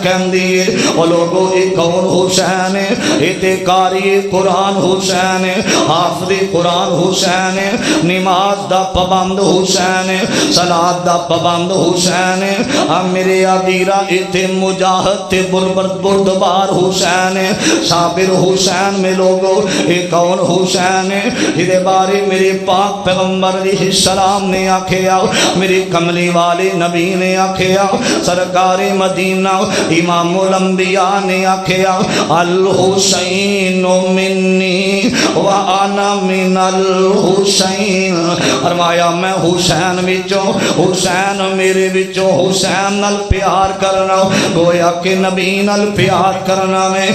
کہندی ہے او لوگو اے کون حسین ہے؟ اے تے قاری قرآن حسین ہے، حافظ قرآن حسین ہے، نماز دا پابند حسین ہے، صلاۃ دا پابند حسین ہے۔ میرے آبیرا اے تے مجاہد تے بردبار حسین ہے، صابر حسین میں لوگو اے کون حسین ہے؟ جدے بارے میرے پاک پیغمبر علیہ السلام نے آکھیا، میرے کملی والے نبی نے آکھیا، سرکار مدینہ امام الانبیاء نے آکھیا الحسین منی وانا من الحسین، فرمایا میں حسین وچوں، حسین میرے وچوں، حسین نال پیار کرنا گویا کہ نبی نال پیار کرنا میں۔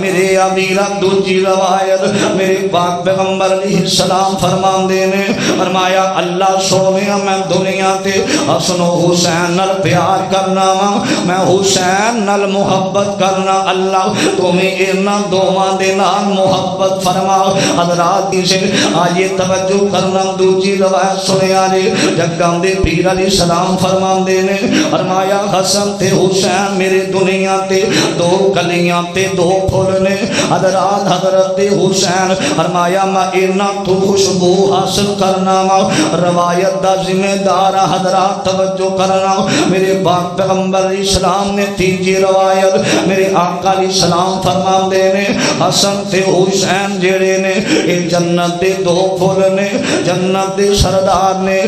میرے آبیرا دوجی روایت میرے پاک پیغمبر علیہ السلام فرماندے نے، فرمایا اللہ سونیا میں دنیا تے حسن و حسین نال پیار کرنا وا، میں حسین نال محبت کرنا، اللہ تمہیں اینا دوواں دے نال محبت فرما۔ حضرات دی سے آئیے توجہ کرنا، دوجی روایت سنیا جی، جگاں دے پیر علیہ السلام فرماندے نے، فرمایا حسن تے حسین میرے دنیا تے دو کلیاں تے دو پھول نے۔ حضرت حسین فرمایا میں اینا تو خوشبو حاصل کرنا وا، روایت دا ذمہ دار حضرات توجہ کرنا، میرے پاک پیغمبر علیہ السلام نے تیجی روایت میرے آقا علیہ السلام فرماندے نے، حسن تے حسین جڑے نے اے جنت دے دو پھول نے، جنت دے سردار نے۔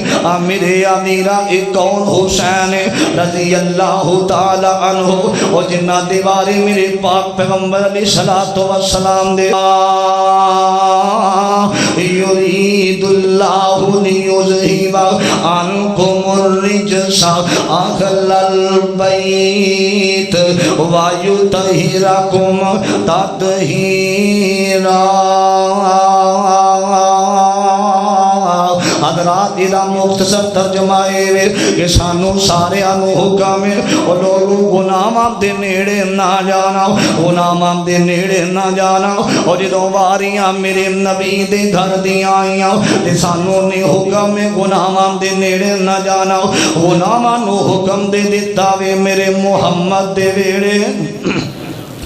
میرے امیرا اے کون حسین ہے رضی اللہ تعالی عنہ، اور جنہ دے بارے میرے پاک پیغمبر علیہ السلام دے یرید اللہ لیذہب عنکم الرجس اہل البیت ویطہرکم تطہیرا۔ حضرات ادا مختصر ترجمہ ہے کہ سانو سارے انو حکم ہے اور لوگوں گناہاں دے نیڑے نہ جانا، گناہاں دے نیڑے نہ جانا۔ اور جدوں واریاں میرے نبی دے گھر دی آئیاں تے سانو نے حکم ہے گناہاں دے نیڑے نہ جانا، گناہاں نو حکم دے دیتا وے میرے محمد دے ویڑے۔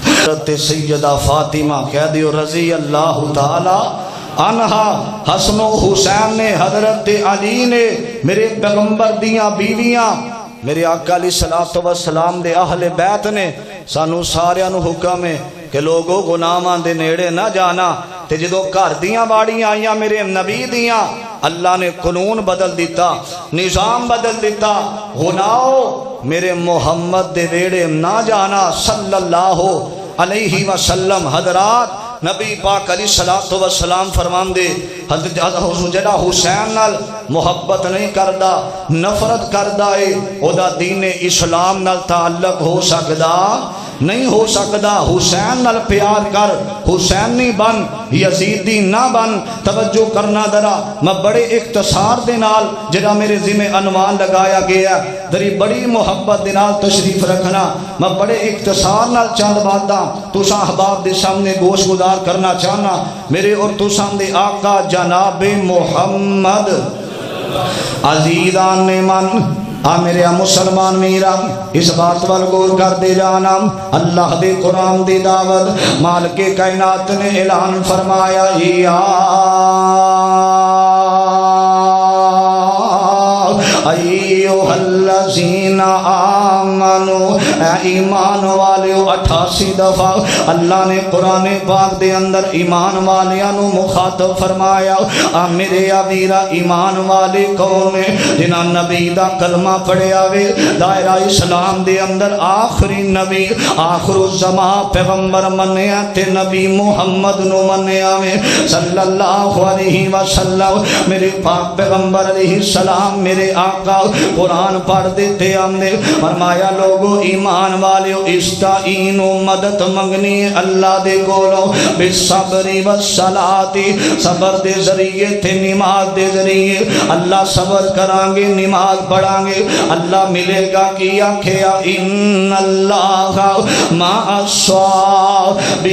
حضرت سیدہ فاطمہ کہہ دیو رضی اللہ تعالی عنہا، حسن و حسین نے، حضرت علی نے، میرے پیغمبر دیاں بیویاں، میرے آقا علیہ السلام دے اہل بیت نے، سانو سارے نو حکم ہے کہ لوگوں گناہاں دے نیڑے نہ جانا۔ تے جدو گھر دیاں باڑیاں آئیاں میرے نبی دیاں، اللہ نے قانون بدل دیتا، نظام بدل دیتا، گناہو میرے محمد دے ویڑے نہ جانا صلی اللہ علیہ وسلم۔ حضرات نبی پاک علیہ السلام فرمان دے جڑا حسین نال محبت نہیں کردا، نفرت کردا ہے، او دا دین اسلام نال تعلق ہو سکدا نہیں ہو سکدا۔ حسین نال پیار کر، حسینی بن، یزیدی نہ بن۔ توجہ کرنا ذرا، میں بڑے اختصار دے نال جڑا میرے ذمہ عنوان لگایا گیا ذری بڑی محبت دے نال تشریف رکھنا، میں بڑے اختصار نال چند باتاں تساں احباب دے سامنے گوش گزار کرنا چاہنا۔ میرے اور تساں دے آقا جناب محمد عزیزان نے من میرے مسلمان میرا اس بات پر غور کر دے جانا، اللہ دے قرآن دی دعوت مالک کائنات نے اعلان فرمایا یا ایوہ الذین آمنوا، اے ایمان والیو۔ 88 دفعہ اللہ نے قرآن پاک دے اندر ایمان والیاں نو مخاطب فرمایا۔ میرے آبیرا ایمان والے کون نے؟ جنہاں نبی دا کلمہ پڑھیا وے، دائرہ اسلام دے اندر آخری نبی، آخر الزمان پیغمبر منیا تے نبی محمد نو منیا وے صلی اللہ علیہ وسلم۔ میرے پاک پیغمبر علیہ السلام میرے آقا قرآن پڑھ دیتے ہم نے فرمایا لوگو ایمان والیو استعینو، مدد منگنی اللہ دے کولو، بالصبر والصلاۃ، صبر دے ذریعے تے نماز دے ذریعے اللہ صبر کران گے، نماز پڑھان گے، اللہ ملے گا کیا کھیا ان اللہ مع الصابرین۔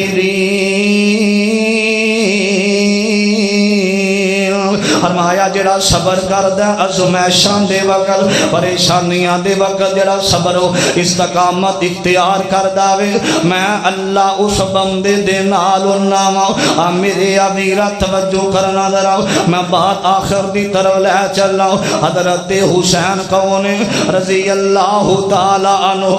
فرمایا جڑا صبر کردا ازمائشاں دے وقت پریشانیاں دے وقت جڑا صبر و استقامت اختیار کردا وے میں اللہ اس بندے دے نال ہوناں میرے امیرا توجہ کرنا ذرا میں بات آخر دی طرف لے چلا حضرت حسین کون رضی اللہ تعالی عنہ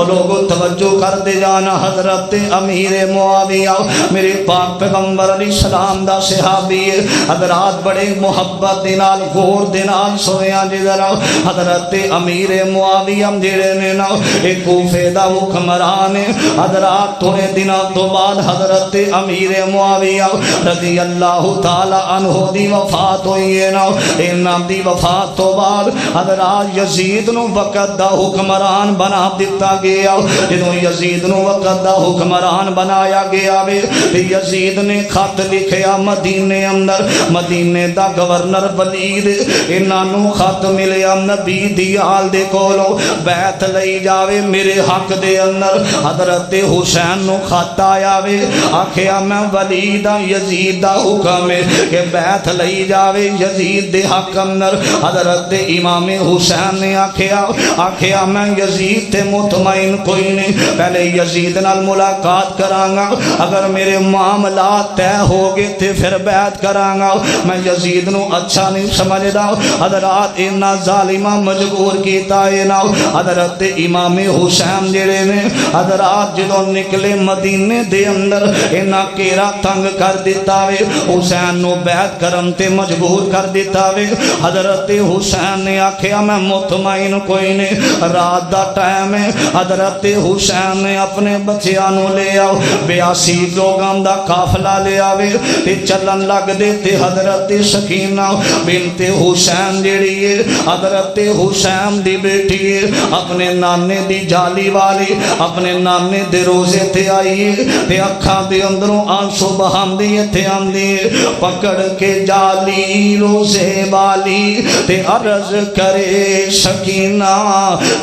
لوگوں توجہ کر دے جانا حضرت امیر معاویہ میرے پاک پیغمبر علیہ السلام دا صحابی حضرات بڑے محبت دے نال غور دے نال سنیا جی ذرا حضرت امیر معاویہ جڑے نے نا ایک کوفے دا حکمران حضرات تھوڑے دنوں تو بعد حضرت امیر معاویہ رضی اللہ تعالی عنہ دی وفات ہوئی ہے نا انہاں دی وفات تو بعد حضرات یزید نو وقت دا حکمران بنا دیتا گیا جدوں یزید نو وقت دا حکمران بنایا گیا وے تے یزید نے خط لکھیا مدینے اندر مدینے دا گورنر ولید انہاں نو خط ملیا نبی دی آل دے کولو بیعت لئی جاوے میرے حق دے اندر حضرت حسین نو خط آیا وے آکھیا میں ولید یزید دا حکم ہے کہ بیعت لئی جاوے یزید دے حق اندر حضرت امام حسین نے آکھیا میں یزید تے مطمئن کوئی نہیں پہلے یزید نال ملاقات کرانگا اگر میرے معاملات طے ہو گئے تے پھر بیعت کرانگا میں یزید نو اچھا نہیں سمجھدا حضرات انہاں ظالمہ مجبور کیتا ہے نا حضرت امام حسین جڑے نے حضرات جدوں نکلے مدینے دے اندر انہاں کیرا تنگ کر دیتا وے حسین نو بیعت کرن تے مجبور کر دیتا وے حضرت حسین نے آکھیا میں مطمئن کوئی نہیں رات دا ٹائم ہے حضرت حسین نے اپنے بچیاں نو لے آؤ 82 لوگاں دا قافلہ لے آوے تے چلن لگ دے تے حضرت سکینہ بنت حسین جڑی ہے حضرت حسین دی بیٹی ہے اپنے نانے دی جالی والی اپنے نانے دے روزے تے آئی تے اکھاں دے اندروں آنسو بہاندی تے آندی پکڑ کے جالی روزے والی تے عرض کرے سکینہ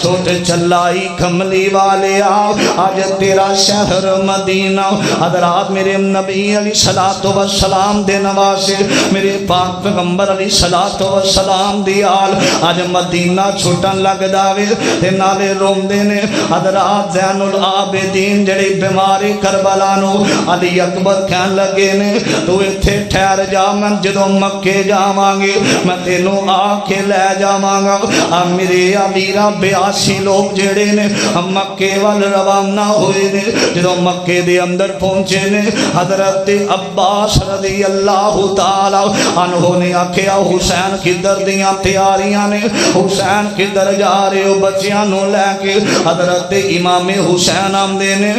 چھوٹ چلائی کملی والے آج تیرا شہر مدینہ حضرات میرے نبی علیہ السلام دے نواسے میرے پاک پیغمبر علیہ السلام دی آل آج مدینہ چھوٹن لگ داوے تے نالے روم دینے حضرات زین العابدین جڑی بیماری کربلانو علی اکبر کہن لگے نے تو اتھے ٹھہر جا میں جدوں مکے جاوانگے میں تینوں آکے لے جاوانگا میرے امیرہ 82 لوگ جڑے نے مکے وال روانہ ہوئے نے جدوں مکے دے اندر پہنچے نے حضرت عباس رضی اللہ تعالی عنہ نے آکھیا حسین کدھر دیاں تیاریاں نے حسین کدھر جا رہے ہو بچیاں نو لے کے حضرت امام حسین آمدے نے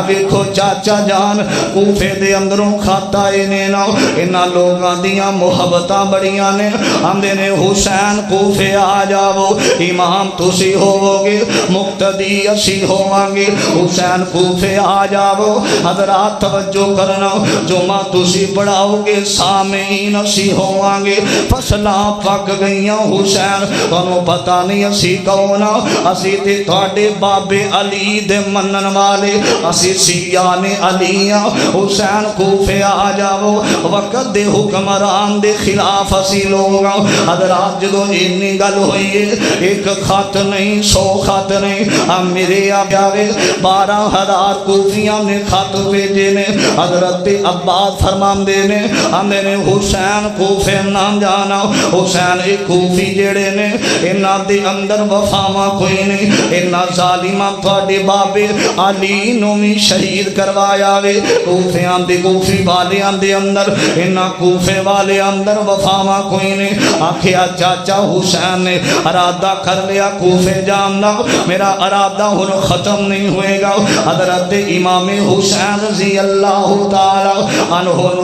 ویکھو چاچا جان کوفے دے اندروں کھاتا نا انہاں لوگاں دیاں محبتاں بڑیاں نے آمدے نے حسین کوفے آ جاؤ امام تسی ہوو گے مقتدی اسی ہوواں گے حسین کوفے آ جاؤ حضرات توجہ کرنا جمعہ تسی پڑھاؤ گے سامعین اسی ہوواں گے فصلاں پک گئیاں حسین تانوں پتہ نہیں اسی کون اسی تے تواڈے بابے علی دے منن والے اسی سیان علی حسین کوفے آ جاؤ وقت دے حکمران دے خلاف اسی لوگ حضرات جدوں اتنی گل ہوئی ہے ایک خط نہیں 100 خط نہیں میرے آبیاوے 12,000 کوفیاں نے خط بھیجے نے حضرت عباس فرماندے نے آندے نے حسین کوفے نہ جانا حسین ایک کوفی جڑے نے انہاں دے اندر وفاواں کوئی نہیں انہاں ظالماں تواڈے بابے علی نو بھی شہید کروایا وے کوفیاں دے کوفی والیاں دے اندر انہاں کوفے والے اندر وفاواں کوئی نہیں آکھیا چاچا حسین نے ارادہ کر لیا کوفے جانا میرا ارادہ ہن ختم نہیں ہوئے گا حضرت امام حسین رضی اللہ تعالی عنہ